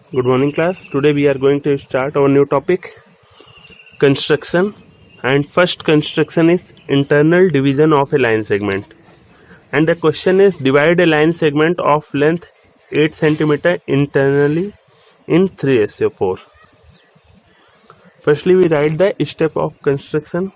Good morning, class. Today we are going to start our new topic, construction. And first construction is internal division of a line segment. And the question is, divide a line segment of length 8 cm internally in 3:4. Firstly, we write the step of construction.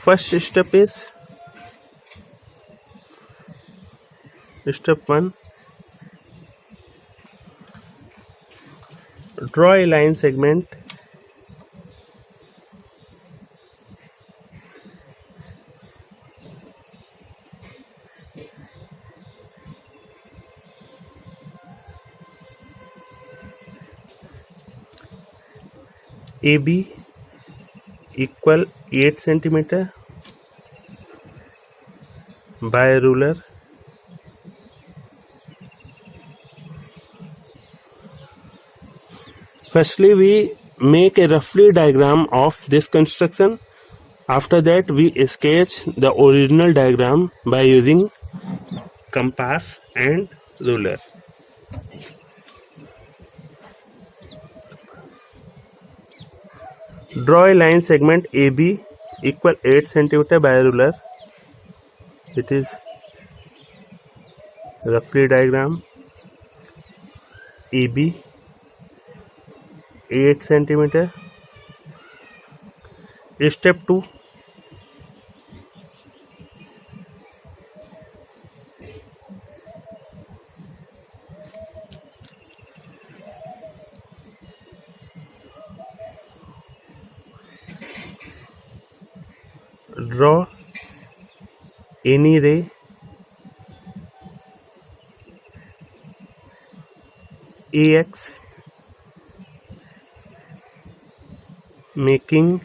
First step is step 1. Draw a line segment AB equal 8 cm by a ruler. Firstly, we make a roughly diagram of this construction. After that, we sketch the original diagram by using compass and ruler. Draw a line segment AB equal 8 cm by a ruler. It is roughly diagram. AB 8 cm. Step 2. Draw any ray AX making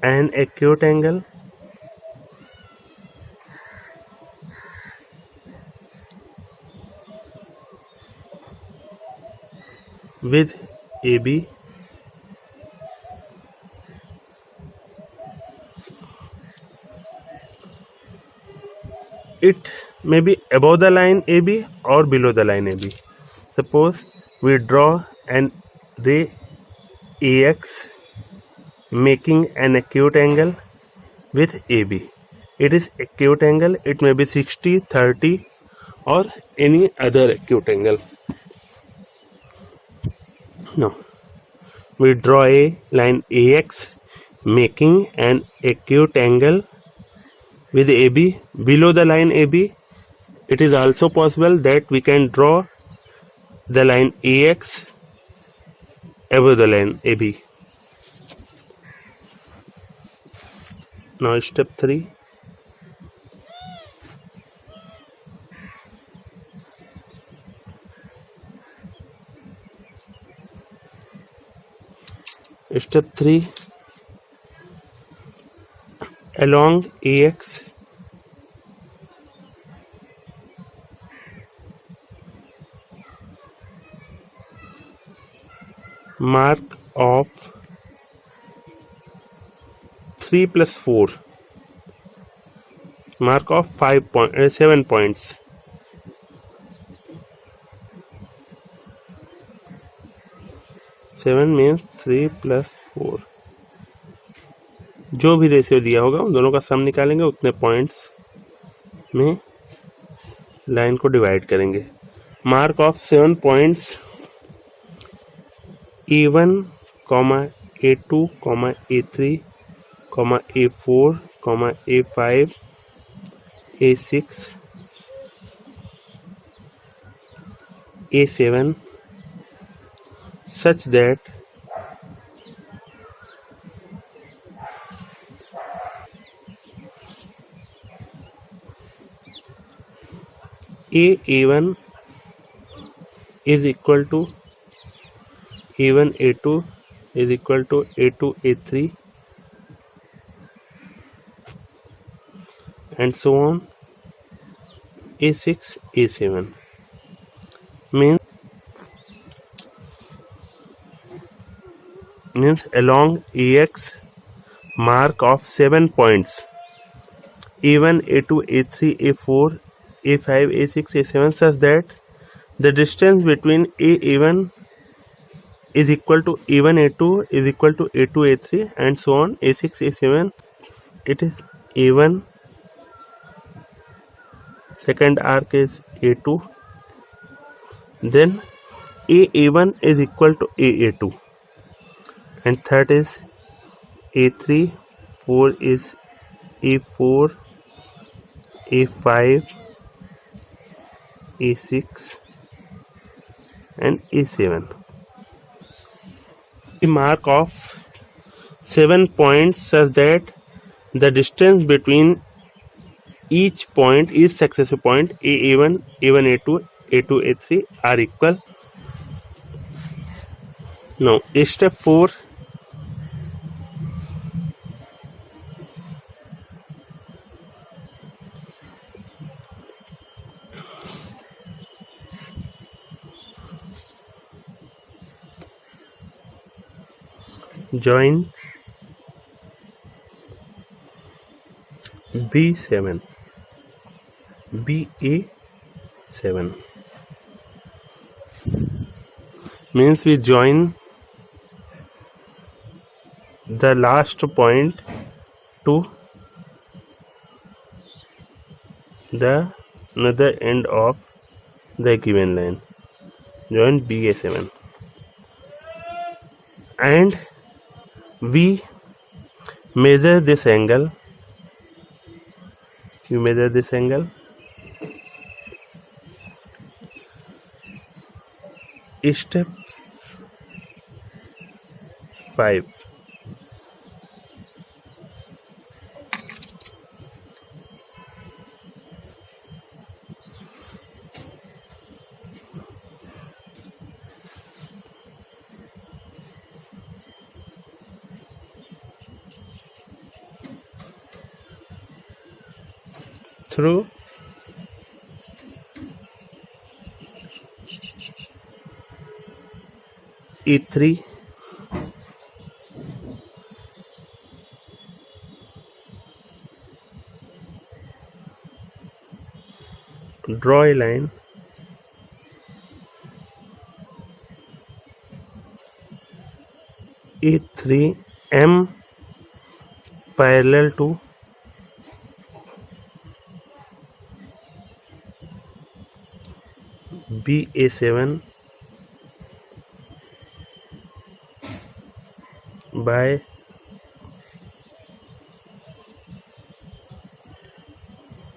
an acute angle with AB. It may be above the line AB or below the line AB. Suppose we draw an ray AX making an acute angle with AB. It is acute angle. It may be 60, 30 or any other acute angle. Now, we draw a line AX making an acute angle with AB below the line AB. It is also possible that we can draw the line AX above the line AB. Now step 3. Step 3. Along AX mark of 3 plus 4, mark of 7 points. Seven means 3 plus 4. जो भी ratio दिया होगा उन दोनों का सम निकालेंगे, उतने points में लाइन को डिवाइड करेंगे. Mark of 7 points A1, A2, A3, A4, A5, A6, A7 such that A1 is equal to A1 A2 is equal to A2 A3 and so on. A6 A7 means means along AX mark of 7 points A1, A2, A3, A4, A5, A6, A7 such that the distance between A1 is equal to A1, A2 is equal to A2, A3 and so on, A6, A7. It is A1, second arc is A2, then A1 is equal to A2 and third is A3, 4 is A4, A5, A6 and A7. The mark of 7 points such that the distance between each point is successive point A1, A1, A2, A2, A3 are equal. Now step 4, join B7, BA7 means we join the last point to the another end of the given line, join BA7 and we measure this angle. You measure this angle. Step 5, through E3 draw a line E3M parallel to BA7 by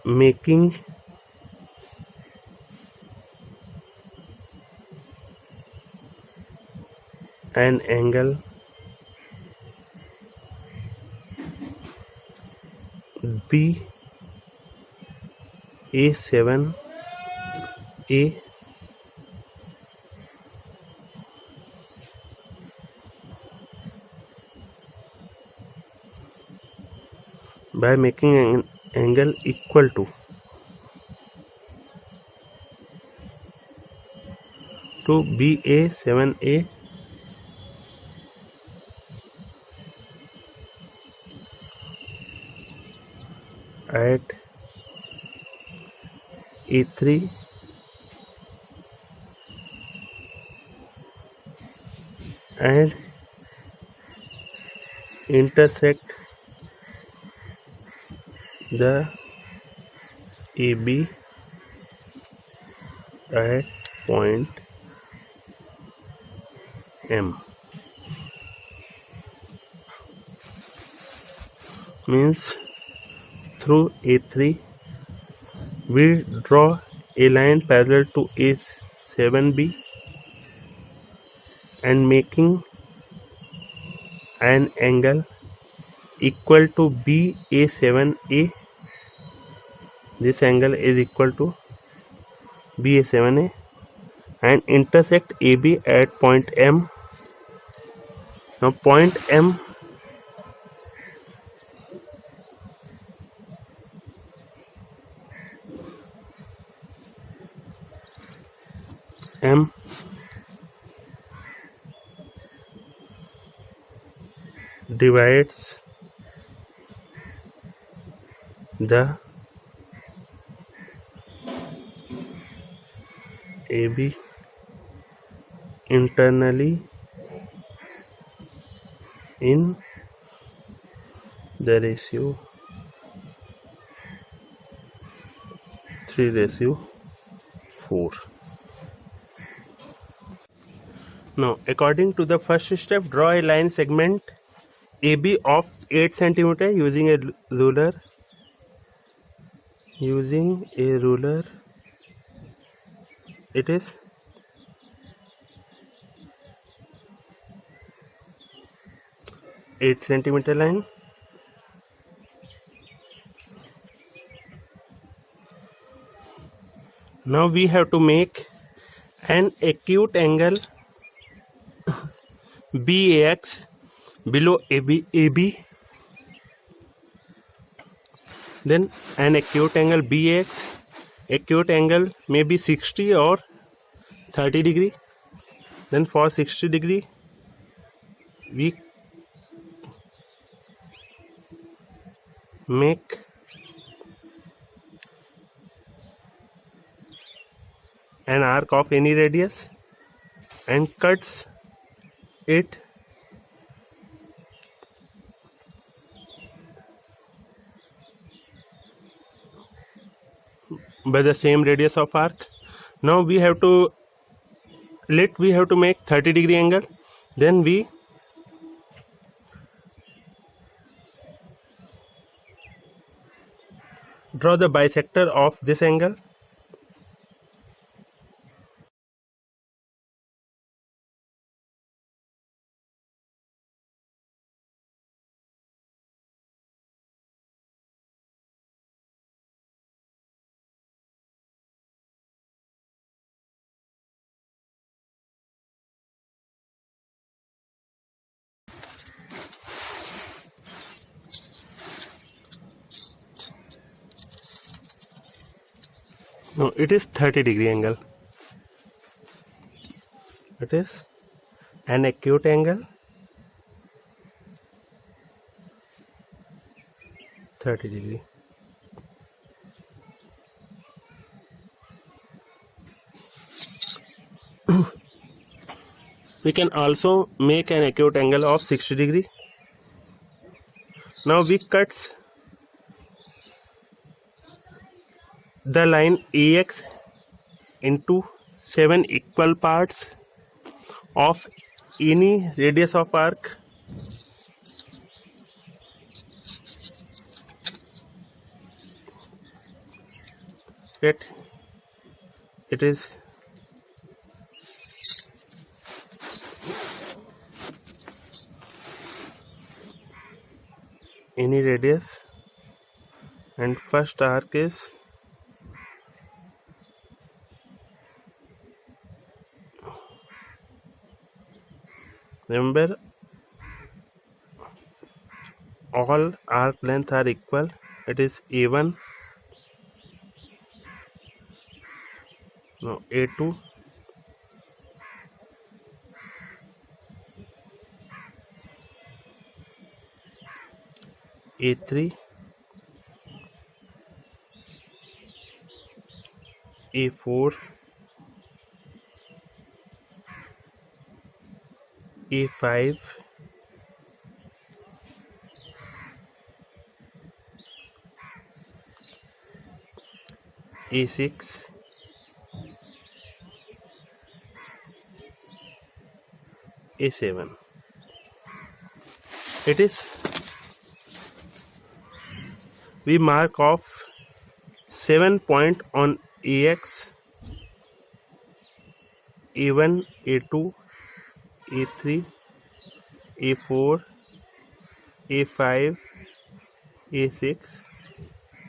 making an angle BA7A by making an angle equal to BA7A at E3 and intersect the AB at point M, means through A3 we draw a line parallel to A7B and making an angle equal to BA7A. This angle is equal to BA7A and intersect AB at point M. Now point M divides the AB internally in the ratio 3:4. Now, according to the first step, draw a line segment AB of 8 cm using a ruler. It is 8 cm line. Now we have to make an acute angle BAX below AB. Then an acute angle BAX. Acute angle may be 60 or 30 degree. Then for 60 degree we make an arc of any radius and cuts it by the same radius of arc. Now we have to make 30 degree angle. Then we draw the bisector of this angle. No, it is 30 degree angle. It is an acute angle 30 degree. We can also make an acute angle of 60 degree. Now we cut the line AX into 7 equal parts of any radius of arc. It is any radius, and first arc is remember all arc lengths are equal. It is A1, no, A2, A3, A4, A5, A6, A7. It is we mark off 7 point on AX, A1, A2, A3, A4, A5, A6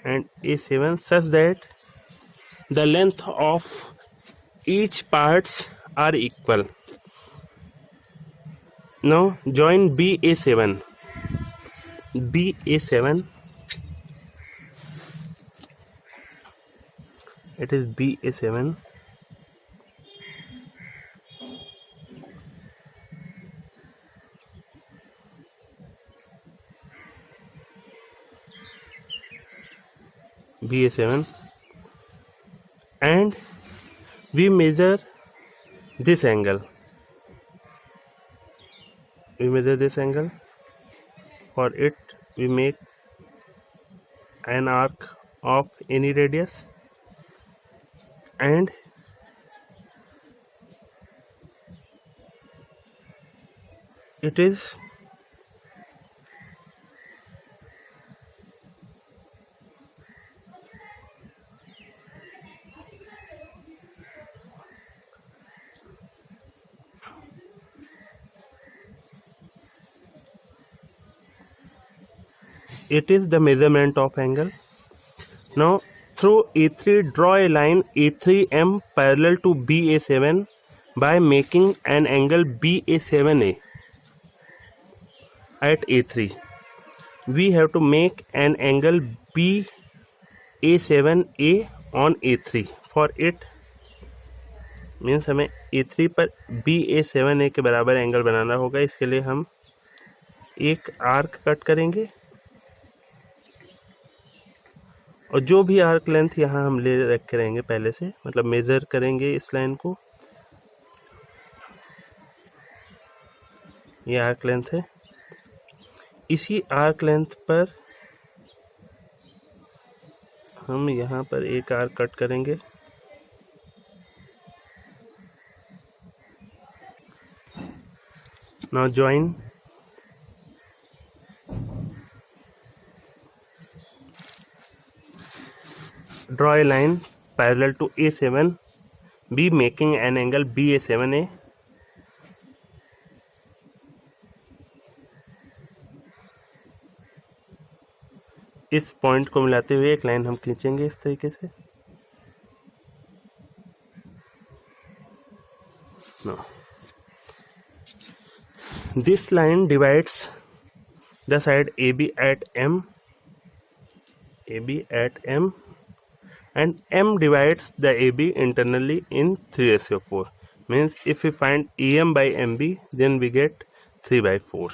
and A7 such that the length of each parts are equal. Now join BA7. BA7, it is BA7. BA7, and we measure this angle. We measure this angle. For it, we make an arc of any radius, and it is the measurement of angle. Now through A3, draw a line A3M parallel to BA7 by making an angle BA7A at A3. We have to make an angle BA7A on A3. For it means हमें A3 पर BA7A के बराबर angle बनाना होगा. इसके लिए हम एक arc cut करेंगे, और जो भी आर्क लेंथ यहाँ हम ले रखे रहेंगे पहले से, मतलब मेजर करेंगे इस लाइन को. ये आर्क लेंथ है. इसी आर्क लेंथ पर हम यहाँ पर एक आर्क कट करेंगे. Now join. Draw a line parallel to A7, be making an angle BA7A. इस पॉइंट को मिलाते हुए एक लाइन हम खींचेंगे इस तरीके से. Now, this line divides the side AB at M, and M divides the AB internally in 3/4. Means if we find EM by MB, then we get 3/4.